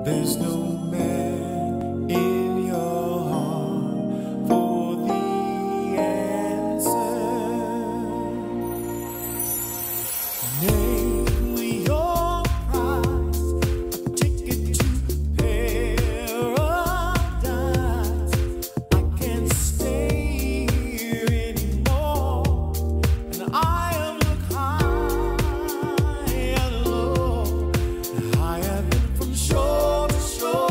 There's no man in your heart for the answer. Name your price, a ticket to paradise. I can't stay here anymore, and I have looked high and low. I have been from shore to shore.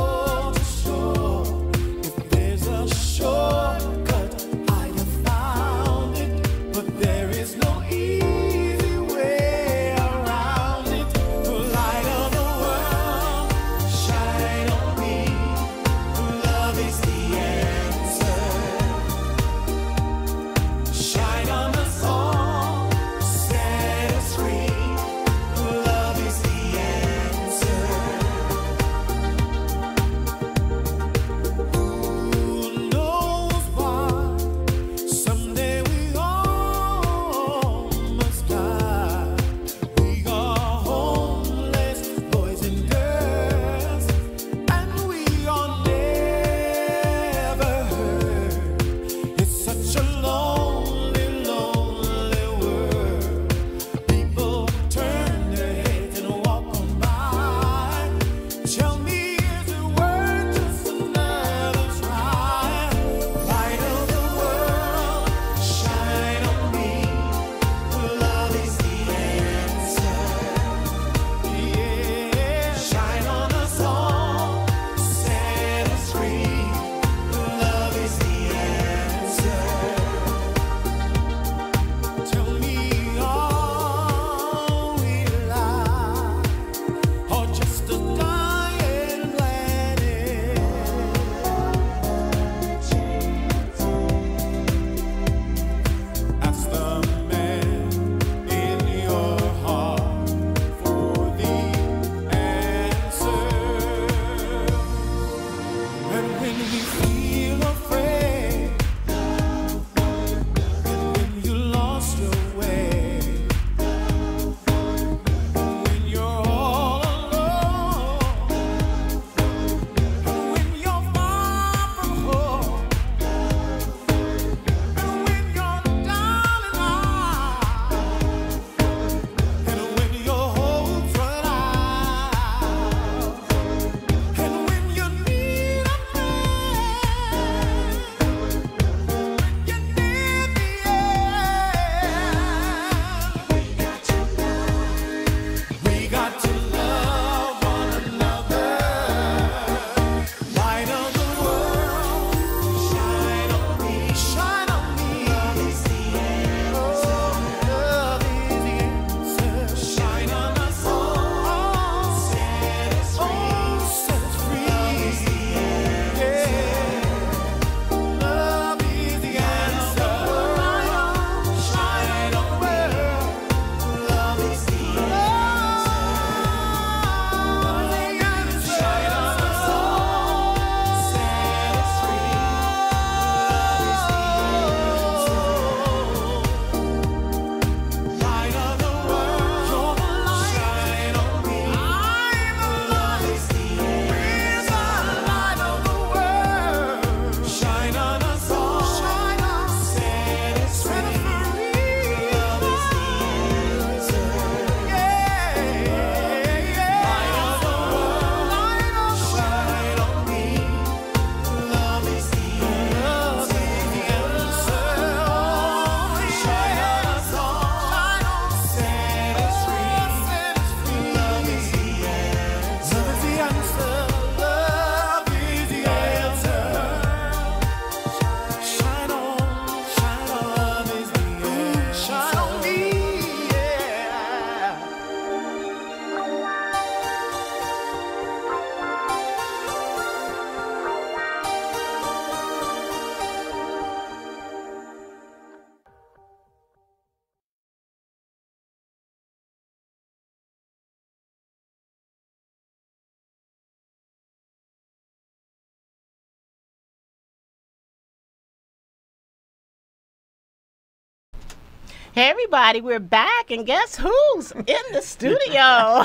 Hey everybody, we're back, and guess who's in the studio?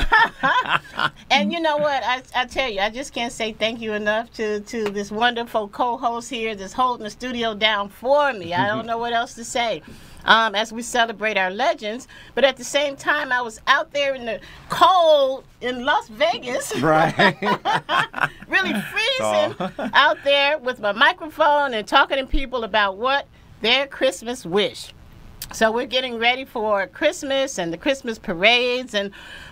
And you know what? I tell you, I just can't say thank you enough to this wonderful co-host here that's holding the studio down for me. I don't know what else to say. As we celebrate our legends, but at the same time, I was out there in the cold in Las Vegas, Right. really freezing out there with my microphone and talking to people about what their Christmas wish. So we're getting ready for Christmas and the Christmas parades,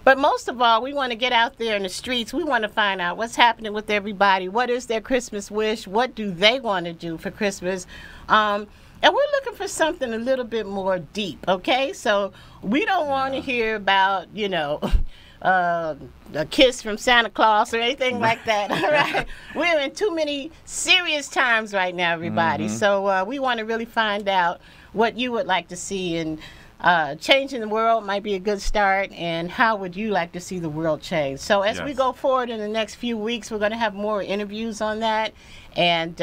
but most of all, we want to get out there in the streets. We want to find out what's happening with everybody. What is their Christmas wish? What do they want to do for Christmas? And we're looking for something a little bit more deep, okay? So we don't want to hear about, a kiss from Santa Claus or anything like that, all right? We're in too many serious times right now, everybody. So we want to really find out what you would like to see, and changing the world might be a good start, and how would you like to see the world change? So as we go forward in the next few weeks, we're going to have more interviews on that, and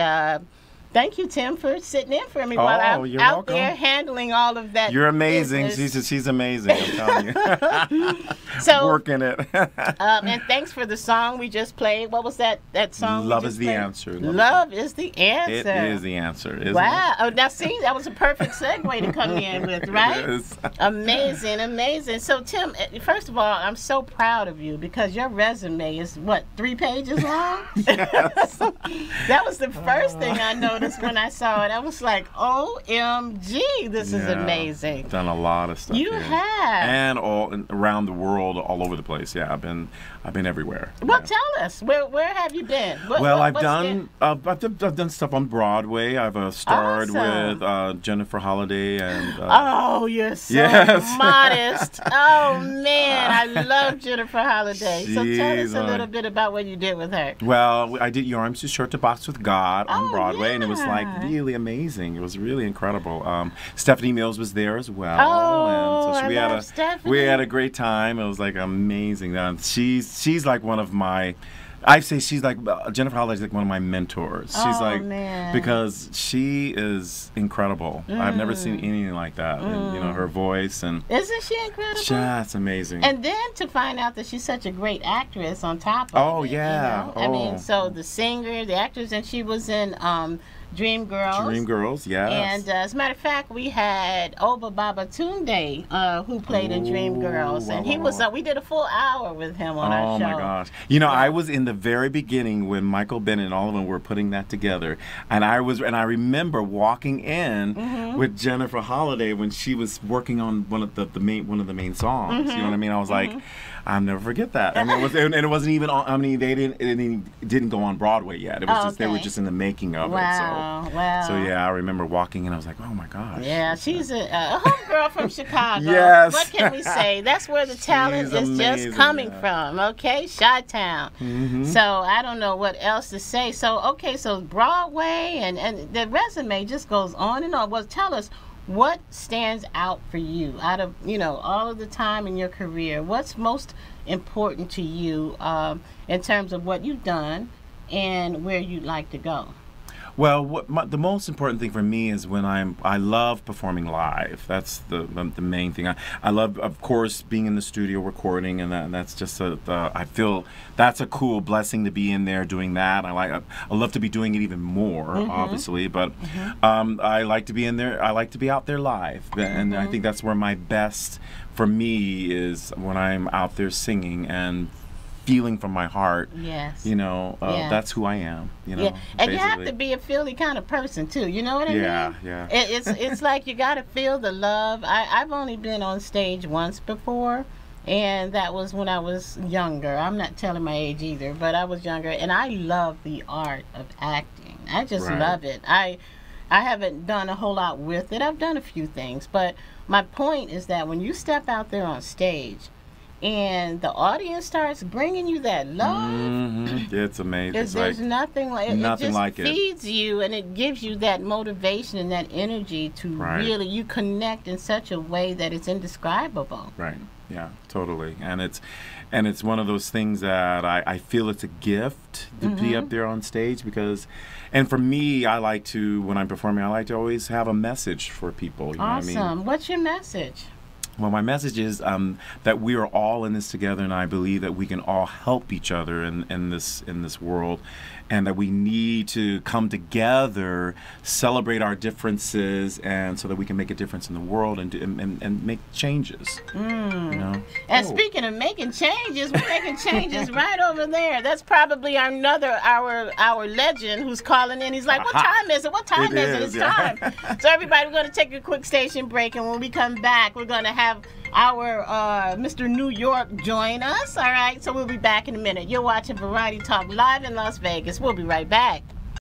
thank you, Tim, for sitting in for me while I'm you're out welcome. there handling all of that. You're amazing. business. She's amazing, I'm telling you. So, Working it. and thanks for the song we just played. What was that song? Love we is just the played? answer. Love is the answer. It is the answer, isn't Wow. Oh, now see, that was a perfect segue to come in with, right? It is. Amazing, amazing. So, Tim, first of all, I'm so proud of you because your resume is, 3 pages long? Yes. That was the first thing I noticed when I saw it. I was like, OMG, this is Yeah, amazing. Done a lot of stuff. You here. have. And around the world, all over the place. Yeah, I've been everywhere. Well, Yeah. tell us, where have you been? I've what's done I've done stuff on Broadway. I've starred Awesome. with Jennifer Holliday and. Oh, you're so Yes. modest. Oh, man, I love Jennifer Holliday. So tell us Jeez, a little bit about what you did with her. Well, I did Your Arms Too Short to Box with God on Oh, Broadway, and it was like yeah. really amazing. It was really incredible. Stephanie Mills was there as well, Oh, and so I we love had Stephanie. we had a great time. It was like amazing. She's like one of my. I say she's like Jennifer Holliday is like one of my mentors. She's Oh, like man. because she is incredible. I've never seen anything like that. And, her voice and Isn't she incredible? that's amazing. And then to find out that she's such a great actress on top of Oh, it. yeah. You know? I mean, Oh. so the singer, the actress, and she was in Dreamgirls. Dreamgirls, yes. And as a matter of fact, we had Oba Babatunde, who played in Dreamgirls, and he was. We did a full hour with him on our Oh show. my gosh! I was in the very beginning when Michael Bennett and all of them were putting that together, and I remember walking in with Jennifer Holliday when she was working on one of the main songs. You know what I mean? I was like, I'll never forget that. I mean, it wasn't even on. I mean, it didn't go on Broadway yet. It was just they were Okay. just in the making of it. Wow! So yeah, I remember walking in. I was like, oh my gosh. Yeah, she's a homegirl from Chicago. Yes. What can we say? That's where the talent She's is just amazing, coming yeah. from, okay? Chi-Town. So I don't know what else to say. So, okay, so Broadway and the resume just goes on and on. Well, tell us, what stands out for you out of, all of the time in your career? What's most important to you in terms of what you've done and where you'd like to go? Well, the most important thing for me is when I love performing live. That's the main thing. I love, of course, being in the studio recording, and that's just I feel that's a cool blessing to be in there doing that. I love to be doing it even more, obviously, but I like to be in there. I like to be out there live, and I think that's where my best for me is when I'm out there singing and feeling from my heart. Yes. Yes. That's who I am. Yeah, and you have basically. to be a feely kind of person too. You know what I Yeah, mean? yeah. It's like you got to feel the love. I've only been on stage once before, and that was when I was younger. I'm not telling my age either, but I was younger, and I love the art of acting. I just Right. love it. I haven't done a whole lot with it. I've done a few things, but my point is that when you step out there on stage, and the audience starts bringing you that love. It's amazing. It's There's like nothing like it. nothing It just like it. feeds you, and it gives you that motivation and that energy to Right. really you connect in such a way that it's indescribable. right. Yeah, totally. And it's one of those things that I feel it's a gift to be up there on stage because, and for me, I like to, when I'm performing, I like to always have a message for people. You know Awesome. what I mean? What's your message? Well, my message is that we are all in this together, and I believe that we can all help each other in this world, and that we need to come together, celebrate our differences, and so that we can make a difference in the world and make changes. You know? And speaking of making changes, we're making changes right over there. That's probably our legend who's calling in. He's like, "What time is it? What time is it? It's time." So everybody, we're going to take a quick station break, and when we come back, we're going to have our Mr. New York join us. All right, so we'll be back in a minute. You're watching Variety Talk live in Las Vegas. We'll be right back.